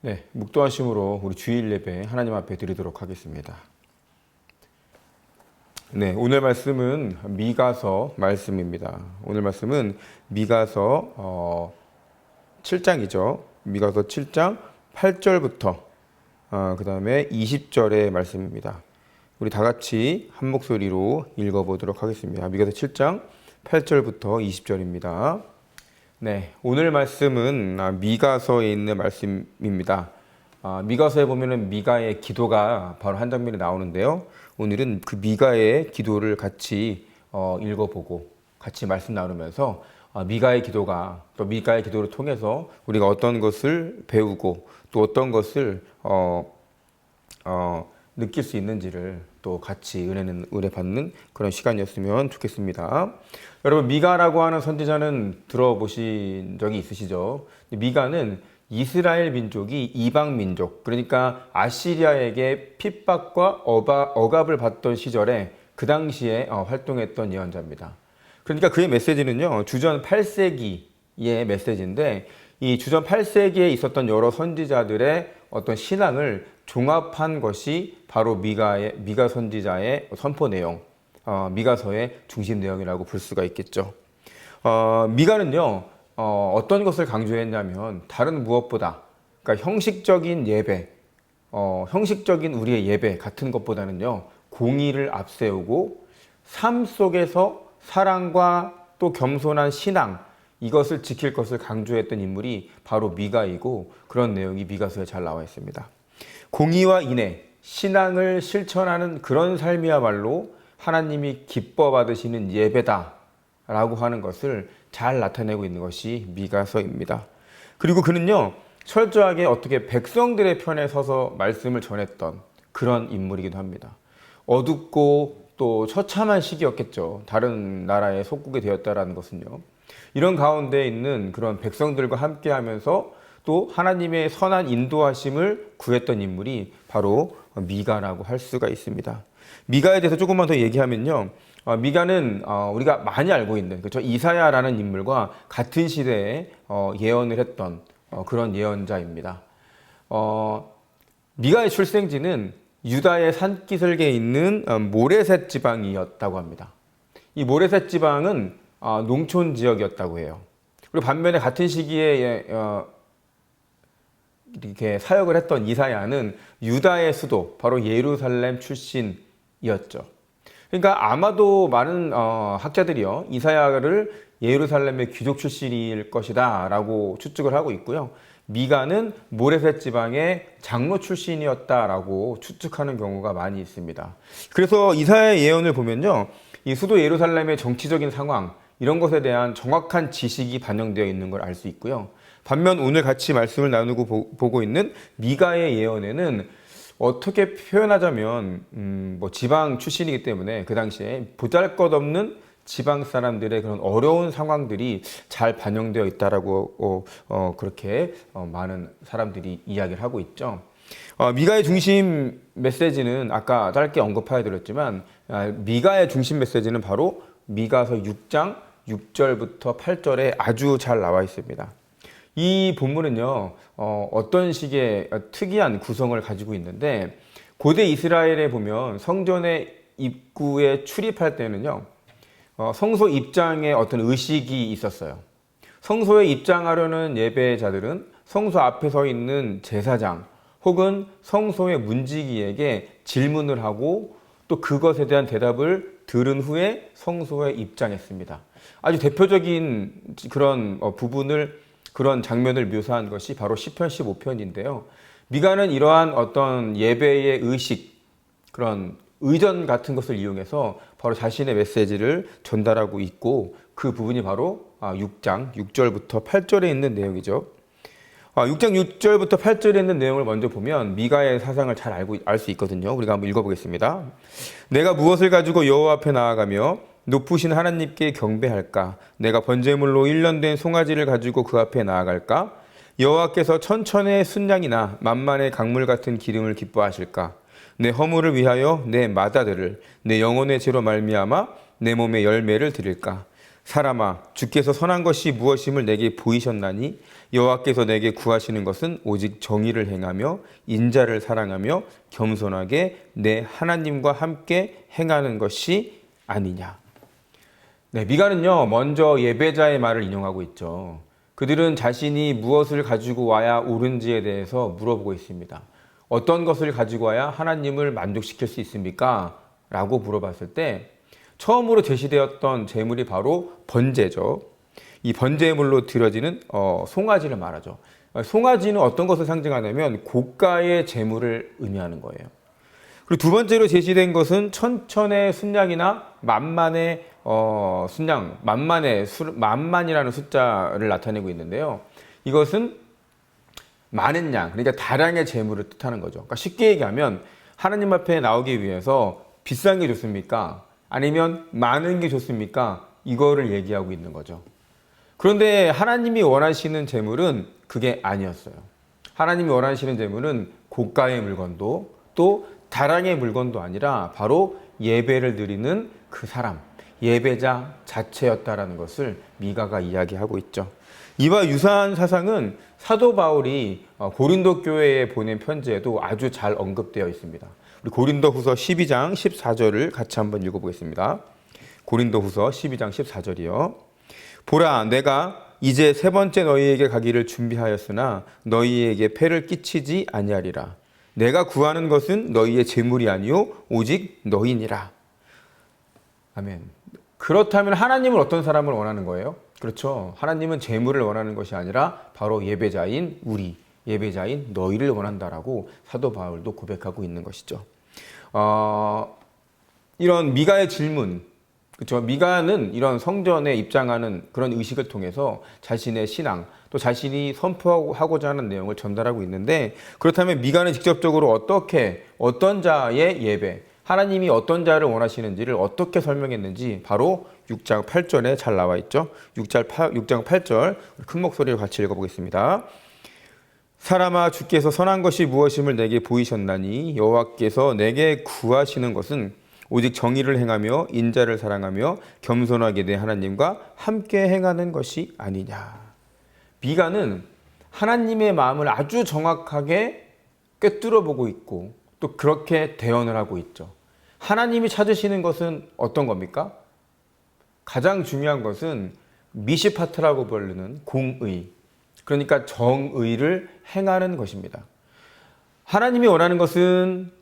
네, 묵도하심으로 우리 주일 예배 하나님 앞에 드리도록 하겠습니다. 네, 오늘 말씀은 미가서 말씀입니다. 오늘 말씀은 미가서 7장이죠. 미가서 7장 8절부터 그 다음에 20절의 말씀입니다. 우리 다 같이 한 목소리로 읽어보도록 하겠습니다. 미가서 7장 8절부터 20절입니다. 네, 오늘 말씀은 미가서에 있는 말씀입니다. 미가서에 보면은 미가의 기도가 바로 한 장면이 나오는데요. 오늘은 그 미가의 기도를 같이 읽어보고 같이 말씀 나누면서 미가의 기도가 또 미가의 기도를 통해서 우리가 어떤 것을 배우고 또 어떤 것을 느낄 수 있는지를 또 같이 은혜 받는 그런 시간이었으면 좋겠습니다. 여러분, 미가라고 하는 선지자는 들어보신 적이 있으시죠? 미가는 이스라엘 민족이 이방 민족, 그러니까 아시리아에게 핍박과 억압을 받던 시절에 그 당시에 활동했던 예언자입니다. 그러니까 그의 메시지는요, 주전 8세기의 메시지인데, 이 주전 8세기에 있었던 여러 선지자들의 어떤 신앙을 종합한 것이 바로 미가 선지자의 선포 내용, 미가서의 중심 내용이라고 볼 수가 있겠죠. 미가는요, 어떤 것을 강조했냐면 다른 무엇보다, 그러니까 형식적인 예배, 형식적인 우리의 예배 같은 것보다는요, 공의를 앞세우고 삶 속에서 사랑과 또 겸손한 신앙, 이것을 지킬 것을 강조했던 인물이 바로 미가이고, 그런 내용이 미가서에 잘 나와 있습니다. 공의와 인애, 신앙을 실천하는 그런 삶이야말로 하나님이 기뻐 받으시는 예배다라고 하는 것을 잘 나타내고 있는 것이 미가서입니다. 그리고 그는요, 철저하게 어떻게 백성들의 편에 서서 말씀을 전했던 그런 인물이기도 합니다. 어둡고 또 처참한 시기였겠죠. 다른 나라에 속국이 되었다라는 것은요. 이런 가운데 있는 그런 백성들과 함께 하면서 또 하나님의 선한 인도하심을 구했던 인물이 바로 미가라고 할 수가 있습니다. 미가에 대해서 조금만 더 얘기하면요. 미가는 우리가 많이 알고 있는, 그렇죠? 이사야라는 인물과 같은 시대에 예언을 했던 그런 예언자입니다. 미가의 출생지는 유다의 산기슭에 있는 모레셋 지방이었다고 합니다. 이 모레셋 지방은 농촌 지역이었다고 해요. 그리고 반면에 같은 시기에 이렇게 사역을 했던 이사야는 유다의 수도, 바로 예루살렘 출신이었죠. 그러니까 아마도 많은 학자들이요, 이사야를 예루살렘의 귀족 출신일 것이다 라고 추측을 하고 있고요. 미가는 모레셋 지방의 장로 출신이었다라고 추측하는 경우가 많이 있습니다. 그래서 이사야의 예언을 보면요, 이 수도 예루살렘의 정치적인 상황, 이런 것에 대한 정확한 지식이 반영되어 있는 걸 알 수 있고요. 반면 오늘 같이 말씀을 나누고 보고 있는 미가의 예언에는 어떻게 표현하자면 뭐 지방 출신이기 때문에 그 당시에 보잘것없는 지방 사람들의 그런 어려운 상황들이 잘 반영되어 있다라고 그렇게 많은 사람들이 이야기를 하고 있죠. 미가의 중심 메시지는 아까 짧게 언급하여드렸지만 미가의 중심 메시지는 바로 미가서 6장 6절부터 8절에 아주 잘 나와 있습니다. 이 본문은요, 어떤 식의 특이한 구성을 가지고 있는데, 고대 이스라엘에 보면 성전의 입구에 출입할 때는요, 성소 입장에 어떤 의식이 있었어요. 성소에 입장하려는 예배자들은 성소 앞에 서 있는 제사장 혹은 성소의 문지기에게 질문을 하고 또 그것에 대한 대답을 들은 후에 성소에 입장했습니다. 아주 대표적인 그런 그런 장면을 묘사한 것이 바로 시편 15편인데요. 미가는 이러한 어떤 예배의 의식, 그런 의전 같은 것을 이용해서 바로 자신의 메시지를 전달하고 있고, 그 부분이 바로 6장 6절부터 8절에 있는 내용이죠. 6장 6절부터 8절에 있는 내용을 먼저 보면 미가의 사상을 잘 알 수 있거든요. 우리가 한번 읽어보겠습니다. 내가 무엇을 가지고 여호와 앞에 나아가며 높으신 하나님께 경배할까? 내가 번제물로 1년 된 송아지를 가지고 그 앞에 나아갈까? 여호와께서 천천의 순양이나 만만의 강물 같은 기름을 기뻐하실까? 내 허물을 위하여 내 맏아들을 내 영혼의 죄로 말미암아 내 몸의 열매를 드릴까? 사람아, 주께서 선한 것이 무엇임을 내게 보이셨나니 여호와께서 내게 구하시는 것은 오직 정의를 행하며 인자를 사랑하며 겸손하게 내 하나님과 함께 행하는 것이 아니냐. 네, 미가는요, 먼저 예배자의 말을 인용하고 있죠. 그들은 자신이 무엇을 가지고 와야 옳은지에 대해서 물어보고 있습니다. 어떤 것을 가지고 와야 하나님을 만족시킬 수 있습니까? 라고 물어봤을 때 처음으로 제시되었던 제물이 바로 번제죠. 이 번제물로 드려지는 송아지를 말하죠. 송아지는 어떤 것을 상징하냐면 고가의 제물을 의미하는 거예요. 그리고 두 번째로 제시된 것은 천천의 순양이나 만만의 순양, 만만이라는 숫자를 나타내고 있는데요. 이것은 많은 양, 그러니까 다량의 재물을 뜻하는 거죠. 그러니까 쉽게 얘기하면 하나님 앞에 나오기 위해서 비싼 게 좋습니까? 아니면 많은 게 좋습니까? 이거를 얘기하고 있는 거죠. 그런데 하나님이 원하시는 재물은 그게 아니었어요. 하나님이 원하시는 재물은 고가의 물건도 또 다량의 물건도 아니라 바로 예배를 드리는 그 사람, 예배자 자체였다라는 것을 미가가 이야기하고 있죠. 이와 유사한 사상은 사도 바울이 고린도 교회에 보낸 편지에도 아주 잘 언급되어 있습니다. 우리 고린도후서 12장 14절을 같이 한번 읽어보겠습니다. 고린도후서 12장 14절이요. 보라, 내가 이제 세 번째 너희에게 가기를 준비하였으나 너희에게 폐를 끼치지 아니하리라. 내가 구하는 것은 너희의 재물이 아니요 오직 너희니라. 아멘. 그렇다면 하나님은 어떤 사람을 원하는 거예요? 그렇죠. 하나님은 재물을 원하는 것이 아니라 바로 예배자인 우리, 예배자인 너희를 원한다라고 사도 바울도 고백하고 있는 것이죠. 이런 미가의 질문, 그렇죠. 미가는 이런 성전에 입장하는 그런 의식을 통해서 자신의 신앙, 또 자신이 선포하고자 하는 내용을 전달하고 있는데, 그렇다면 미가는 직접적으로 어떤 자의 예배, 하나님이 어떤 자를 원하시는지를 어떻게 설명했는지 바로 6장 8절에 잘 나와 있죠. 6장 8절 큰 목소리로 같이 읽어보겠습니다. 사람아, 주께서 선한 것이 무엇임을 내게 보이셨나니 여호와께서 내게 구하시는 것은 오직 정의를 행하며 인자를 사랑하며 겸손하게 내 하나님과 함께 행하는 것이 아니냐. 미가는 하나님의 마음을 아주 정확하게 꿰뚫어 보고 있고 또 그렇게 대언을 하고 있죠. 하나님이 찾으시는 것은 어떤 겁니까? 가장 중요한 것은 미시파트라고 부르는 공의, 그러니까 정의를 행하는 것입니다. 하나님이 원하는 것은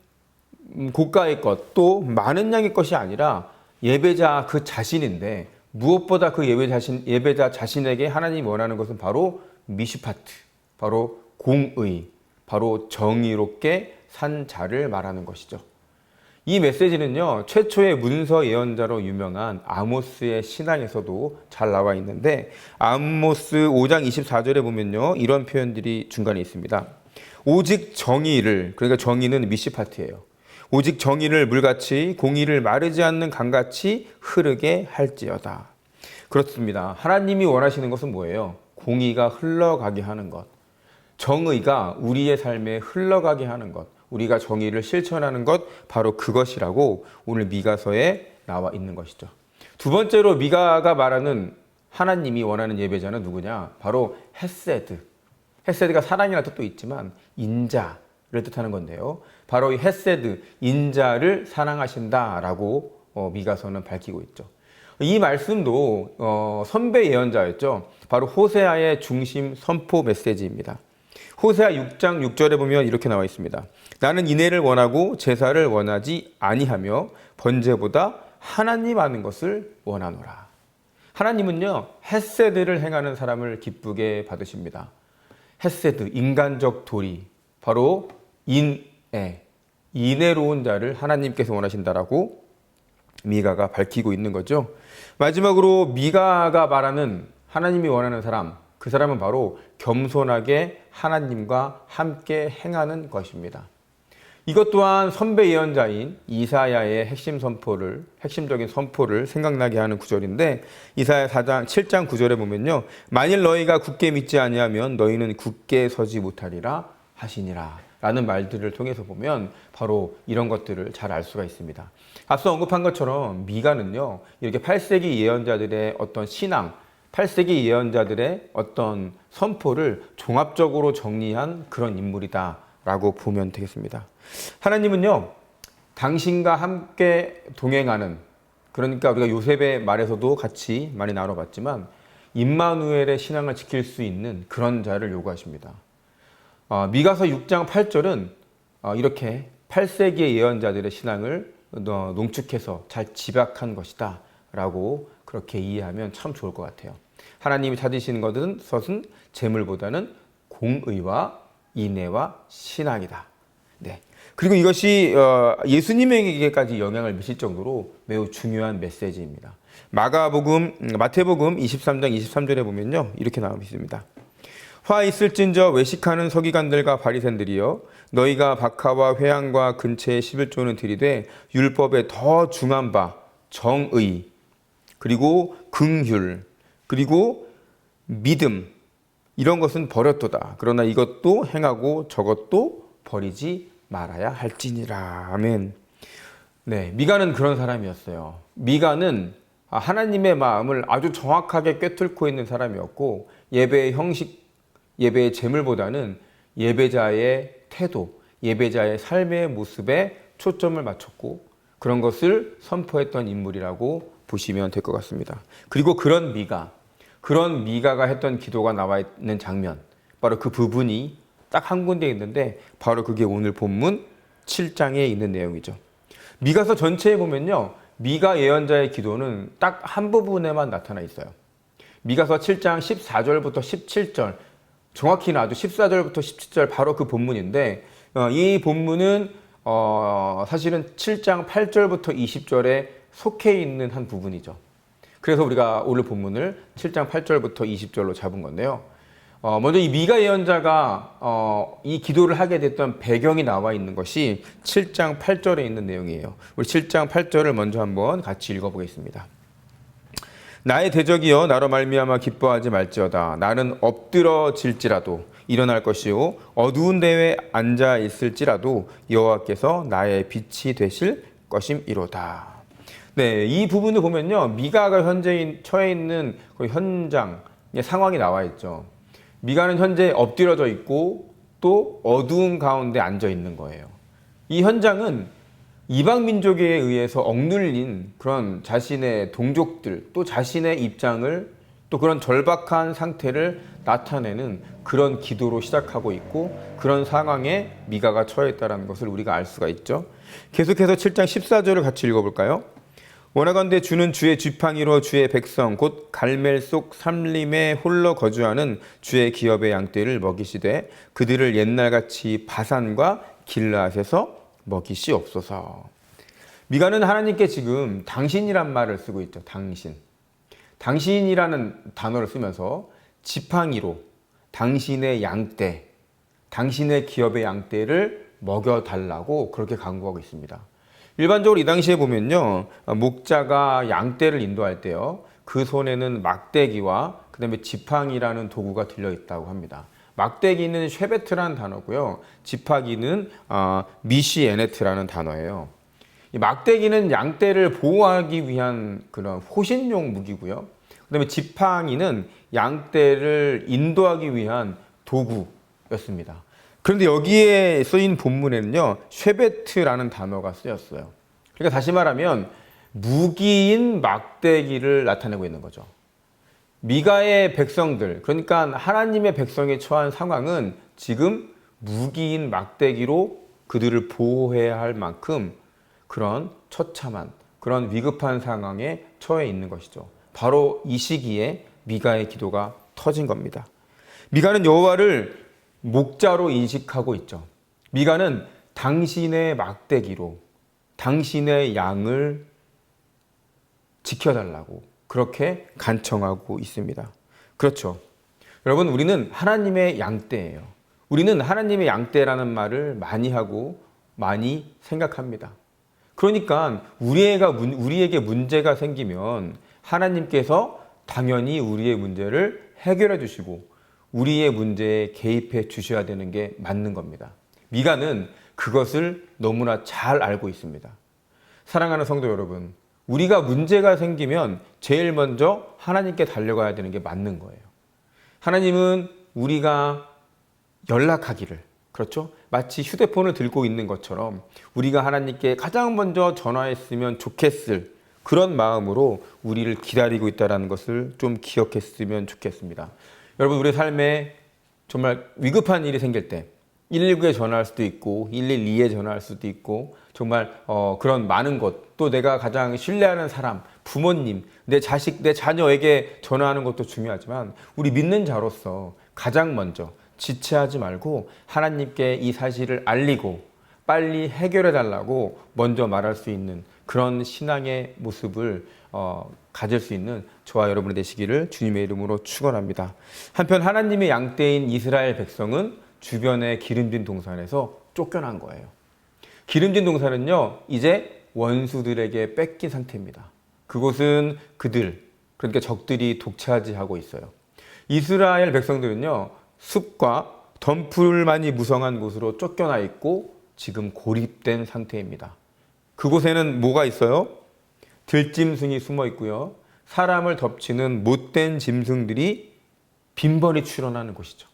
고가의 것, 또 많은 양의 것이 아니라 예배자 그 자신인데, 무엇보다 그 예배자 자신에게 하나님이 원하는 것은 바로 미시파트, 바로 공의, 바로 정의롭게 산 자를 말하는 것이죠. 이 메시지는요, 최초의 문서 예언자로 유명한 아모스의 신앙에서도 잘 나와 있는데, 아모스 5장 24절에 보면요, 이런 표현들이 중간에 있습니다. 오직 정의를, 그러니까 정의는 미시파트예요. 오직 정의를 물같이 공의를 마르지 않는 강같이 흐르게 할지어다. 그렇습니다. 하나님이 원하시는 것은 뭐예요? 공의가 흘러가게 하는 것, 정의가 우리의 삶에 흘러가게 하는 것, 우리가 정의를 실천하는 것, 바로 그것이라고 오늘 미가서에 나와 있는 것이죠. 두 번째로 미가가 말하는 하나님이 원하는 예배자는 누구냐? 바로 헤세드. 헤세드가 사랑이라는 뜻도 있지만 인자를 뜻하는 건데요. 바로 이 헤세드, 인자를 사랑하신다라고 미가서는 밝히고 있죠. 이 말씀도 선배 예언자였죠. 바로 호세아의 중심 선포 메시지입니다. 호세아 6장 6절에 보면 이렇게 나와 있습니다. 나는 인애를 원하고 제사를 원하지 아니하며 번제보다 하나님 아는 것을 원하노라. 하나님은요, 헤세드를 행하는 사람을 기쁘게 받으십니다. 헤세드, 인간적 도리, 바로 인애로운 자를 하나님께서 원하신다라고 미가가 밝히고 있는 거죠. 마지막으로 미가가 말하는 하나님이 원하는 사람, 그 사람은 바로 겸손하게 하나님과 함께 행하는 것입니다. 이것 또한 선배 예언자인 이사야의 핵심적인 선포를 생각나게 하는 구절인데, 이사야 4장 7장 9절에 보면요, 만일 너희가 굳게 믿지 아니하면 너희는 굳게 서지 못하리라 하시니라 라는 말들을 통해서 보면 바로 이런 것들을 잘 알 수가 있습니다. 앞서 언급한 것처럼 미가는요, 이렇게 8세기 예언자들의 어떤 신앙, 8세기 예언자들의 어떤 선포를 종합적으로 정리한 그런 인물이다라고 보면 되겠습니다. 하나님은요, 당신과 함께 동행하는, 그러니까 우리가 요셉의 말에서도 같이 많이 나눠봤지만 임마누엘의 신앙을 지킬 수 있는 그런 자를 요구하십니다. 미가서 6장 8절은 이렇게 8세기의 예언자들의 신앙을 농축해서 잘 집약한 것이다 라고 그렇게 이해하면 참 좋을 것 같아요. 하나님이 찾으시는 것은 재물보다는 공의와 인애와 신앙이다. 네. 그리고 이것이 예수님에게까지 영향을 미칠 정도로 매우 중요한 메시지입니다. 마태복음 23장 23절에 보면요, 이렇게 나와 있습니다. 화 있을진저 외식하는 서기관들과 바리새인들이여, 너희가 박하와 회향과 근처에 11조는 들이되 율법에 더 중한 바 정의, 그리고 긍휼, 그리고 믿음, 이런 것은 버렸도다. 그러나 이것도 행하고 저것도 버리지 말아야 할지니라. 아멘. 네, 미가는 그런 사람이었어요. 미가는 하나님의 마음을 아주 정확하게 꿰뚫고 있는 사람이었고, 예배의 형식, 예배의 제물보다는 예배자의 태도, 예배자의 삶의 모습에 초점을 맞췄고 그런 것을 선포했던 인물이라고 보시면 될 것 같습니다. 그리고 그런 미가가 했던 기도가 나와 있는 장면, 바로 그 부분이 딱 한 군데 있는데 바로 그게 오늘 본문 7장에 있는 내용이죠. 미가서 전체에 보면요, 미가 예언자의 기도는 딱 한 부분에만 나타나 있어요. 미가서 7장 14절부터 17절, 정확히는 아주 14절부터 17절 바로 그 본문인데, 이 본문은 사실은 7장 8절부터 20절에 속해 있는 한 부분이죠. 그래서 우리가 오늘 본문을 7장 8절부터 20절로 잡은 건데요. 먼저 이 미가 예언자가 이 기도를 하게 됐던 배경이 나와 있는 것이 7장 8절에 있는 내용이에요. 우리 7장 8절을 먼저 한번 같이 읽어보겠습니다. 나의 대적이여 나로 말미암아 기뻐하지 말지어다. 나는 엎드러질지라도 일어날 것이요 어두운 데에 앉아 있을지라도 여호와께서 나의 빛이 되실 것임이로다. 네, 이 부분을 보면요, 미가가 현재 처해 있는 그 현장 상황이 나와 있죠. 미가는 현재 엎드려져 있고 또 어두운 가운데 앉아 있는 거예요. 이 현장은 이방 민족에 의해서 억눌린 그런 자신의 동족들, 또 자신의 입장을, 또 그런 절박한 상태를 나타내는 그런 기도로 시작하고 있고, 그런 상황에 미가가 처했다는 것을 우리가 알 수가 있죠. 계속해서 7장 14절을 같이 읽어볼까요? 원하건대 주는 주의 지팡이로 주의 백성 곧 갈멜 속 삼림에 홀로 거주하는 주의 기업의 양떼를 먹이시되 그들을 옛날같이 바산과 길르앗에서 먹이시옵소서. 미가는 하나님께 지금 당신이란 말을 쓰고 있죠. 당신이라는 단어를 쓰면서 지팡이로 당신의 양떼, 당신의 기업의 양떼를 먹여달라고 그렇게 간구하고 있습니다. 일반적으로 이 당시에 보면요, 목자가 양떼를 인도할 때요, 그 손에는 막대기와 그 다음에 지팡이라는 도구가 들려있다고 합니다. 막대기는 쉐베트라는 단어고요, 지팡이는 미시에네트라는 단어예요. 이 막대기는 양떼를 보호하기 위한 그런 호신용 무기고요, 그 다음에 지팡이는 양떼를 인도하기 위한 도구였습니다. 그런데 여기에 쓰인 본문에는요, 쉐베트라는 단어가 쓰였어요. 그러니까 다시 말하면 무기인 막대기를 나타내고 있는 거죠. 미가의 백성들, 그러니까 하나님의 백성이 처한 상황은 지금 무기인 막대기로 그들을 보호해야 할 만큼 그런 처참한, 그런 위급한 상황에 처해 있는 것이죠. 바로 이 시기에 미가의 기도가 터진 겁니다. 미가는 여호와를 목자로 인식하고 있죠. 미가는 당신의 막대기로 당신의 양을 지켜달라고 그렇게 간청하고 있습니다. 그렇죠. 여러분, 우리는 하나님의 양떼예요. 우리는 하나님의 양떼라는 말을 많이 하고 많이 생각합니다. 그러니까 우리에게 문제가 생기면 하나님께서 당연히 우리의 문제를 해결해 주시고 우리의 문제에 개입해 주셔야 되는 게 맞는 겁니다. 미가는 그것을 너무나 잘 알고 있습니다. 사랑하는 성도 여러분, 우리가 문제가 생기면 제일 먼저 하나님께 달려가야 되는 게 맞는 거예요. 하나님은 우리가 연락하기를, 그렇죠? 마치 휴대폰을 들고 있는 것처럼 우리가 하나님께 가장 먼저 전화했으면 좋겠을 그런 마음으로 우리를 기다리고 있다는 것을 좀 기억했으면 좋겠습니다. 여러분, 우리 삶에 정말 위급한 일이 생길 때 119에 전화할 수도 있고 112에 전화할 수도 있고 정말 그런 많은 것, 또 내가 가장 신뢰하는 사람, 부모님, 내 자식, 내 자녀에게 전화하는 것도 중요하지만 우리 믿는 자로서 가장 먼저 지체하지 말고 하나님께 이 사실을 알리고 빨리 해결해 달라고 먼저 말할 수 있는 그런 신앙의 모습을 가질 수 있는 저와 여러분이 되시기를 주님의 이름으로 축원합니다. 한편 하나님의 양떼인 이스라엘 백성은 주변의 기름진 동산에서 쫓겨난 거예요. 기름진 동산은요, 이제 원수들에게 뺏긴 상태입니다. 그곳은 그들, 그러니까 적들이 독차지하고 있어요. 이스라엘 백성들은요, 숲과 덤불만이 무성한 곳으로 쫓겨나 있고 지금 고립된 상태입니다. 그곳에는 뭐가 있어요? 들짐승이 숨어 있고요. 사람을 덮치는 못된 짐승들이 빈번히 출현하는 곳이죠.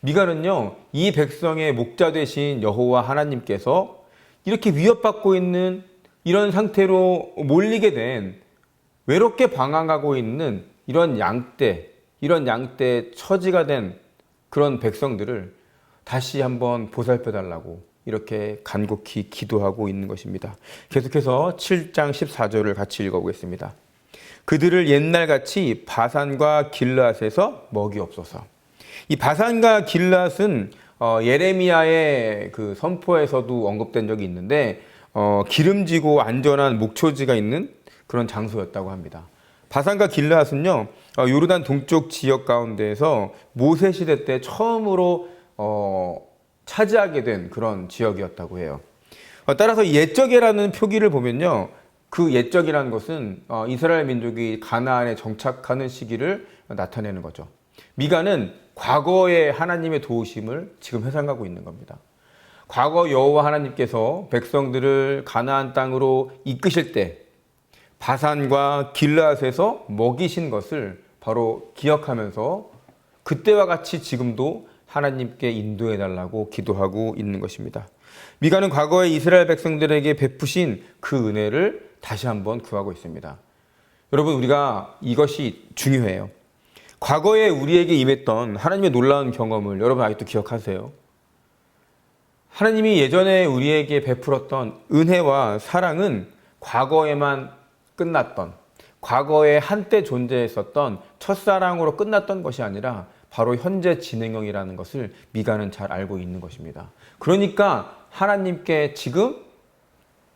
미가는요, 이 백성의 목자 되신 여호와 하나님께서 이렇게 위협받고 있는 이런 상태로 몰리게 된 외롭게 방황하고 있는 이런 양떼 처지가 된 그런 백성들을 다시 한번 보살펴달라고 이렇게 간곡히 기도하고 있는 것입니다. 계속해서 7장 14절을 같이 읽어보겠습니다. 그들을 옛날같이 바산과 길르앗에서 먹이옵소서. 이 바산과 길르앗은 예레미야의 그 선포에서도 언급된 적이 있는데 기름지고 안전한 목초지가 있는 그런 장소였다고 합니다. 바산과 길르앗은요, 요르단 동쪽 지역 가운데에서 모세 시대 때 처음으로 차지하게 된 그런 지역이었다고 해요. 따라서 옛적이라는 표기를 보면요, 그 옛적이라는 것은 이스라엘 민족이 가나안에 정착하는 시기를 나타내는 거죠. 미가는 과거의 하나님의 도우심을 지금 회상하고 있는 겁니다. 과거 여호와 하나님께서 백성들을 가나안 땅으로 이끄실 때 바산과 길르앗에서 먹이신 것을 바로 기억하면서 그때와 같이 지금도 하나님께 인도해 달라고 기도하고 있는 것입니다. 미가는 과거에 이스라엘 백성들에게 베푸신 그 은혜를 다시 한번 구하고 있습니다. 여러분, 우리가 이것이 중요해요. 과거에 우리에게 임했던 하나님의 놀라운 경험을 여러분 아직도 기억하세요? 하나님이 예전에 우리에게 베풀었던 은혜와 사랑은 과거에만 끝났던, 과거에 한때 존재했었던 첫사랑으로 끝났던 것이 아니라 바로 현재 진행형이라는 것을 미가는 잘 알고 있는 것입니다. 그러니까 하나님께 지금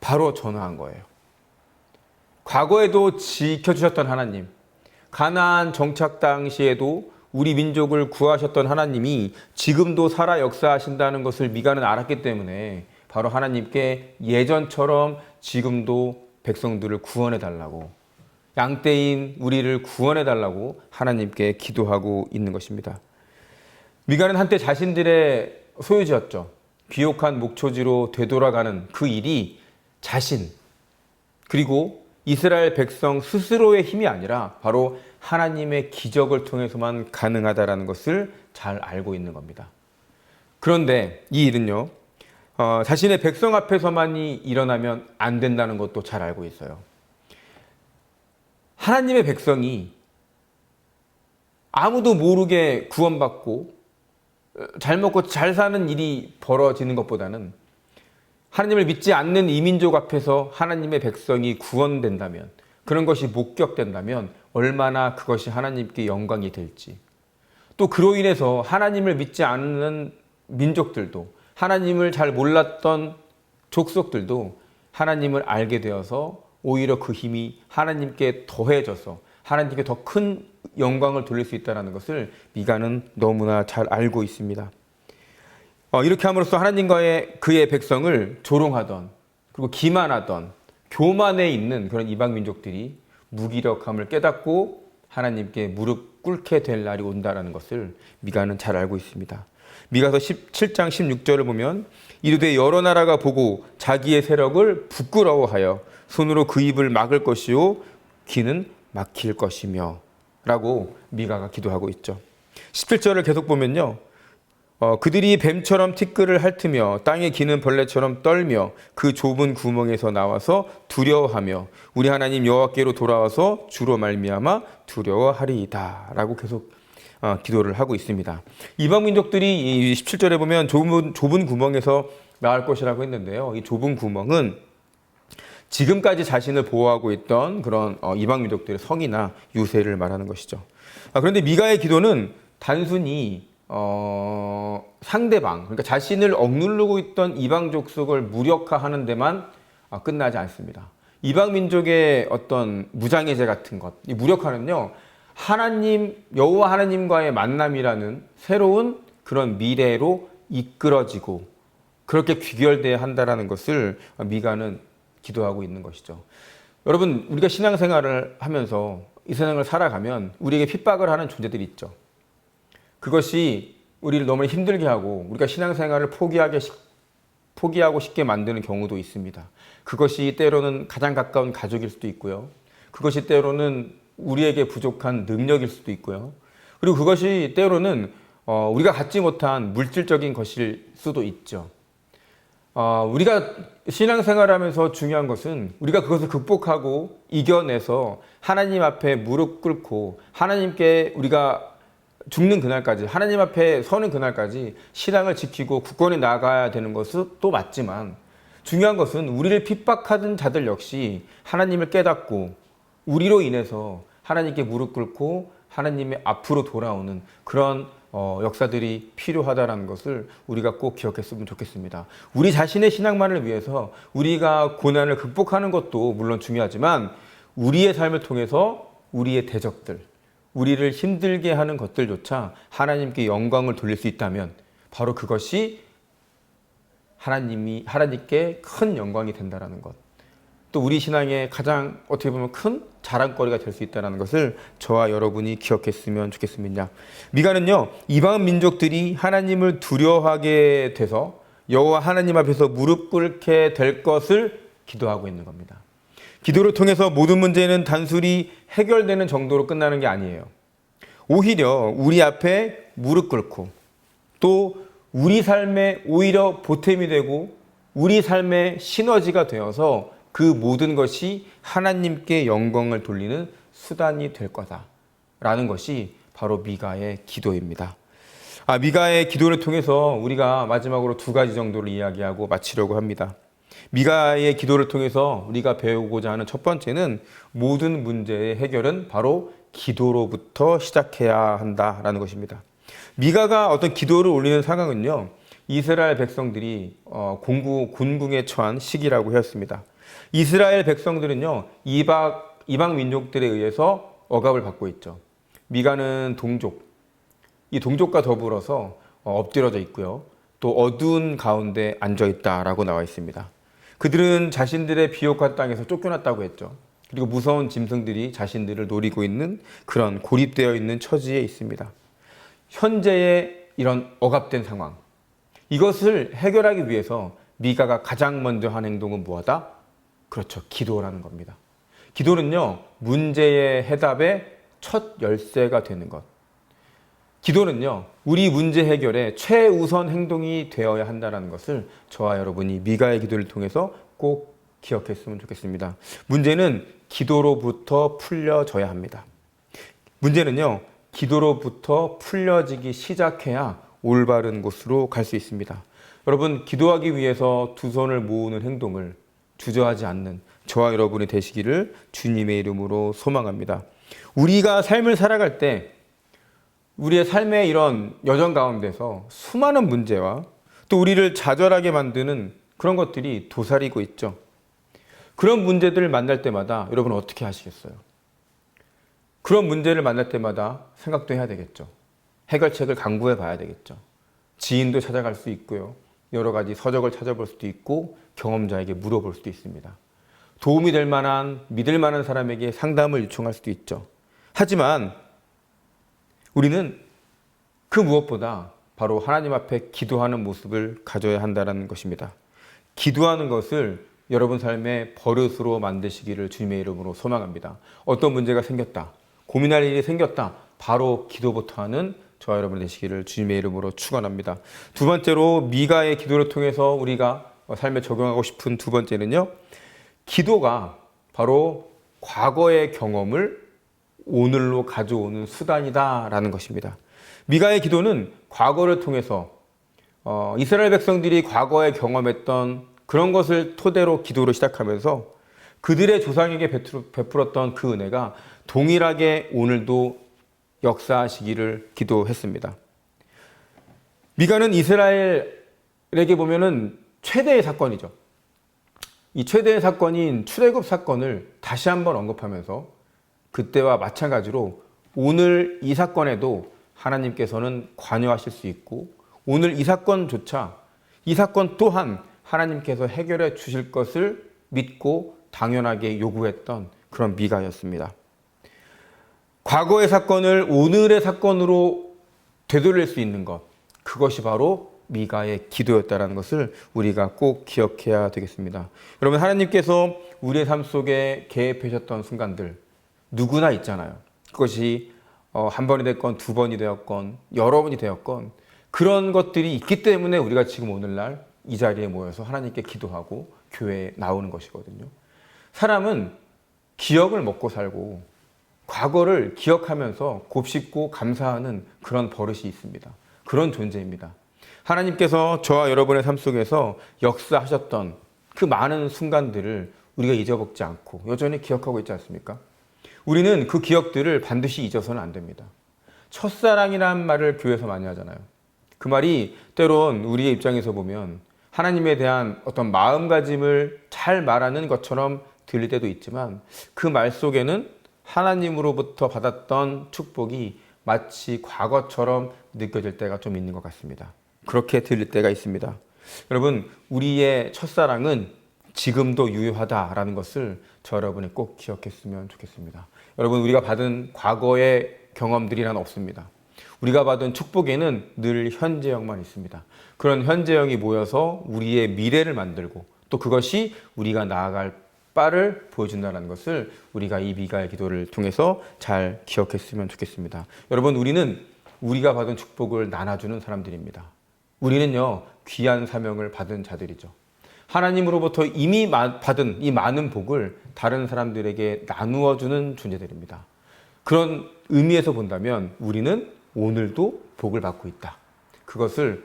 바로 전화한 거예요. 과거에도 지켜주셨던 하나님, 가나안 정착 당시에도 우리 민족을 구하셨던 하나님이 지금도 살아 역사하신다는 것을 미가는 알았기 때문에 바로 하나님께 예전처럼 지금도 백성들을 구원해 달라고, 양떼인 우리를 구원해 달라고 하나님께 기도하고 있는 것입니다. 미가는 한때 자신들의 소유지였죠. 귀혹한 목초지로 되돌아가는 그 일이 자신, 그리고 이스라엘 백성 스스로의 힘이 아니라 바로 하나님의 기적을 통해서만 가능하다는 것을 잘 알고 있는 겁니다. 그런데 이 일은요, 자신의 백성 앞에서만이 일어나면 안 된다는 것도 잘 알고 있어요. 하나님의 백성이 아무도 모르게 구원받고 잘 먹고 잘 사는 일이 벌어지는 것보다는 하나님을 믿지 않는 이민족 앞에서 하나님의 백성이 구원된다면, 그런 것이 목격된다면 얼마나 그것이 하나님께 영광이 될지, 또 그로 인해서 하나님을 믿지 않는 민족들도, 하나님을 잘 몰랐던 족속들도 하나님을 알게 되어서 오히려 그 힘이 하나님께 더해져서 하나님께 더 큰 영광을 돌릴 수 있다는 것을 미가는 너무나 잘 알고 있습니다. 이렇게 함으로써 하나님과의 그의 백성을 조롱하던, 그리고 기만하던, 교만에 있는 그런 이방 민족들이 무기력함을 깨닫고 하나님께 무릎 꿇게 될 날이 온다는 것을 미가는 잘 알고 있습니다. 미가서 17장 16절을 보면 이르되 여러 나라가 보고 자기의 세력을 부끄러워하여 손으로 그 입을 막을 것이요 귀는 막힐 것이며 라고 미가가 기도하고 있죠. 17절을 계속 보면요. 그들이 뱀처럼 티끌을 핥으며 땅에 기는 벌레처럼 떨며 그 좁은 구멍에서 나와서 두려워하며 우리 하나님 여호와께로 돌아와서 주로 말미암아 두려워하리이다 라고 계속 기도를 하고 있습니다. 이방 민족들이 이 17절에 보면 좁은 구멍에서 나올 것이라고 했는데요. 이 좁은 구멍은 지금까지 자신을 보호하고 있던 그런 이방 민족들의 성이나 유세를 말하는 것이죠. 그런데 미가의 기도는 단순히 상대방, 그러니까 자신을 억누르고 있던 이방 족속을 무력화하는 데만 끝나지 않습니다. 이방 민족의 어떤 무장해제 같은 것, 이 무력화는요, 하나님, 여호와 하나님과의 만남이라는 새로운 그런 미래로 이끌어지고 그렇게 귀결돼야 한다라는 것을 미가는 기도하고 있는 것이죠. 여러분, 우리가 신앙생활을 하면서 이 세상을 살아가면 우리에게 핍박을 하는 존재들이 있죠. 그것이 우리를 너무 힘들게 하고 우리가 신앙생활을 포기하고 쉽게 만드는 경우도 있습니다. 그것이 때로는 가장 가까운 가족일 수도 있고요. 그것이 때로는 우리에게 부족한 능력일 수도 있고요. 그리고 그것이 때로는 우리가 갖지 못한 물질적인 것일 수도 있죠. 우리가 신앙생활하면서 중요한 것은 우리가 그것을 극복하고 이겨내서 하나님 앞에 무릎 꿇고 하나님께 우리가 죽는 그날까지, 하나님 앞에 서는 그날까지 신앙을 지키고 굳건히 나아가야 되는 것은 또 맞지만 중요한 것은 우리를 핍박하던 자들 역시 하나님을 깨닫고 우리로 인해서 하나님께 무릎 꿇고 하나님의 앞으로 돌아오는 그런 역사들이 필요하다는 것을 우리가 꼭 기억했으면 좋겠습니다. 우리 자신의 신앙만을 위해서 우리가 고난을 극복하는 것도 물론 중요하지만 우리의 삶을 통해서 우리의 대적들, 우리를 힘들게 하는 것들조차 하나님께 영광을 돌릴 수 있다면 바로 그것이 하나님께 큰 영광이 된다는 것. 또 우리 신앙의 가장 어떻게 보면 큰 자랑거리가 될 수 있다는 것을 저와 여러분이 기억했으면 좋겠습니다. 미가는요, 이방 민족들이 하나님을 두려워하게 돼서 여호와 하나님 앞에서 무릎 꿇게 될 것을 기도하고 있는 겁니다. 기도를 통해서 모든 문제는 단순히 해결되는 정도로 끝나는 게 아니에요. 오히려 우리 앞에 무릎 꿇고 또 우리 삶에 오히려 보탬이 되고 우리 삶의 시너지가 되어서 그 모든 것이 하나님께 영광을 돌리는 수단이 될 거다라는 것이 바로 미가의 기도입니다. 미가의 기도를 통해서 우리가 마지막으로 두 가지 정도를 이야기하고 마치려고 합니다. 미가의 기도를 통해서 우리가 배우고자 하는 첫 번째는 모든 문제의 해결은 바로 기도로부터 시작해야 한다라는 것입니다. 미가가 어떤 기도를 올리는 상황은요, 이스라엘 백성들이 곤궁에 처한 시기라고 하였습니다. 이스라엘 백성들은요, 이방 민족들에 의해서 억압을 받고 있죠. 미가는 이 동족과 더불어서 엎드려져 있고요. 또 어두운 가운데 앉아 있다라고 나와 있습니다. 그들은 자신들의 비옥한 땅에서 쫓겨났다고 했죠. 그리고 무서운 짐승들이 자신들을 노리고 있는 그런 고립되어 있는 처지에 있습니다. 현재의 이런 억압된 상황, 이것을 해결하기 위해서 미가가 가장 먼저 한 행동은 무엇이다? 그렇죠. 기도라는 겁니다. 기도는요, 문제의 해답의 첫 열쇠가 되는 것. 기도는요, 우리 문제 해결의 최우선 행동이 되어야 한다는 것을 저와 여러분이 미가의 기도를 통해서 꼭 기억했으면 좋겠습니다. 문제는 기도로부터 풀려져야 합니다. 문제는요, 기도로부터 풀려지기 시작해야 올바른 곳으로 갈 수 있습니다. 여러분, 기도하기 위해서 두 손을 모으는 행동을 주저하지 않는 저와 여러분이 되시기를 주님의 이름으로 소망합니다. 우리가 삶을 살아갈 때 우리의 삶의 이런 여정 가운데서 수많은 문제와 또 우리를 좌절하게 만드는 그런 것들이 도사리고 있죠. 그런 문제들을 만날 때마다 여러분 어떻게 하시겠어요? 그런 문제를 만날 때마다 생각도 해야 되겠죠. 해결책을 강구해 봐야 되겠죠. 지인도 찾아갈 수 있고요. 여러 가지 서적을 찾아볼 수도 있고 경험자에게 물어볼 수도 있습니다. 도움이 될 만한, 믿을 만한 사람에게 상담을 요청할 수도 있죠. 하지만 우리는 그 무엇보다 바로 하나님 앞에 기도하는 모습을 가져야 한다는 것입니다. 기도하는 것을 여러분 삶의 버릇으로 만드시기를 주님의 이름으로 소망합니다. 어떤 문제가 생겼다, 고민할 일이 생겼다, 바로 기도부터 하는 저와 여러분 되시기를 주님의 이름으로 축원합니다. 두 번째로 미가의 기도를 통해서 우리가 삶에 적용하고 싶은 두 번째는요, 기도가 바로 과거의 경험을 오늘로 가져오는 수단이다라는 것입니다. 미가의 기도는 과거를 통해서 이스라엘 백성들이 과거에 경험했던 그런 것을 토대로 기도를 시작하면서 그들의 조상에게 베풀었던 그 은혜가 동일하게 오늘도 역사하시기를 기도했습니다. 미가는 이스라엘에게 보면은 최대의 사건이죠. 이 최대의 사건인 출애굽 사건을 다시 한번 언급하면서 그때와 마찬가지로 오늘 이 사건에도 하나님께서는 관여하실 수 있고 오늘 이 사건조차 이 사건 또한 하나님께서 해결해 주실 것을 믿고 당연하게 요구했던 그런 미가였습니다. 과거의 사건을 오늘의 사건으로 되돌릴 수 있는 것, 그것이 바로 미가의 기도였다는 것을 우리가 꼭 기억해야 되겠습니다. 여러분, 하나님께서 우리의 삶 속에 개입하셨던 순간들 누구나 있잖아요. 그것이 한 번이 됐건 두 번이 되었건 여러 번이 되었건 그런 것들이 있기 때문에 우리가 지금 오늘날 이 자리에 모여서 하나님께 기도하고 교회에 나오는 것이거든요. 사람은 기억을 먹고 살고 과거를 기억하면서 곱씹고 감사하는 그런 버릇이 있습니다. 그런 존재입니다. 하나님께서 저와 여러분의 삶 속에서 역사하셨던 그 많은 순간들을 우리가 잊어먹지 않고 여전히 기억하고 있지 않습니까? 우리는 그 기억들을 반드시 잊어서는 안 됩니다. 첫사랑이라는 말을 교회에서 많이 하잖아요. 그 말이 때론 우리의 입장에서 보면 하나님에 대한 어떤 마음가짐을 잘 말하는 것처럼 들릴 때도 있지만 그 말 속에는 하나님으로부터 받았던 축복이 마치 과거처럼 느껴질 때가 좀 있는 것 같습니다. 그렇게 들릴 때가 있습니다. 여러분, 우리의 첫사랑은 지금도 유효하다라는 것을 저 여러분이 꼭 기억했으면 좋겠습니다. 여러분, 우리가 받은 과거의 경험들이란 없습니다. 우리가 받은 축복에는 늘 현재형만 있습니다. 그런 현재형이 모여서 우리의 미래를 만들고 또 그것이 우리가 나아갈 바를 보여준다는 것을 우리가 이 미가의 기도를 통해서 잘 기억했으면 좋겠습니다. 여러분, 우리는 우리가 받은 축복을 나눠주는 사람들입니다. 우리는요, 귀한 사명을 받은 자들이죠. 하나님으로부터 이미 받은 이 많은 복을 다른 사람들에게 나누어주는 존재들입니다. 그런 의미에서 본다면 우리는 오늘도 복을 받고 있다. 그것을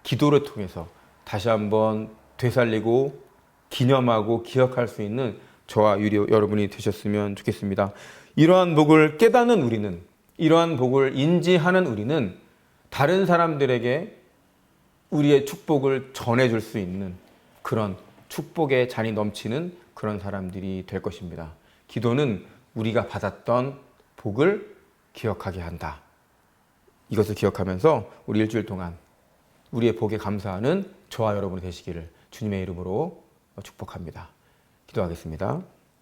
기도를 통해서 다시 한번 되살리고 기념하고 기억할 수 있는 저와 여러분이 되셨으면 좋겠습니다. 이러한 복을 깨닫는 우리는, 이러한 복을 인지하는 우리는 다른 사람들에게 우리의 축복을 전해줄 수 있는 그런 축복의 잔이 넘치는 그런 사람들이 될 것입니다. 기도는 우리가 받았던 복을 기억하게 한다. 이것을 기억하면서 우리 일주일 동안 우리의 복에 감사하는 저와 여러분이 되시기를 주님의 이름으로 축복합니다. 기도하겠습니다.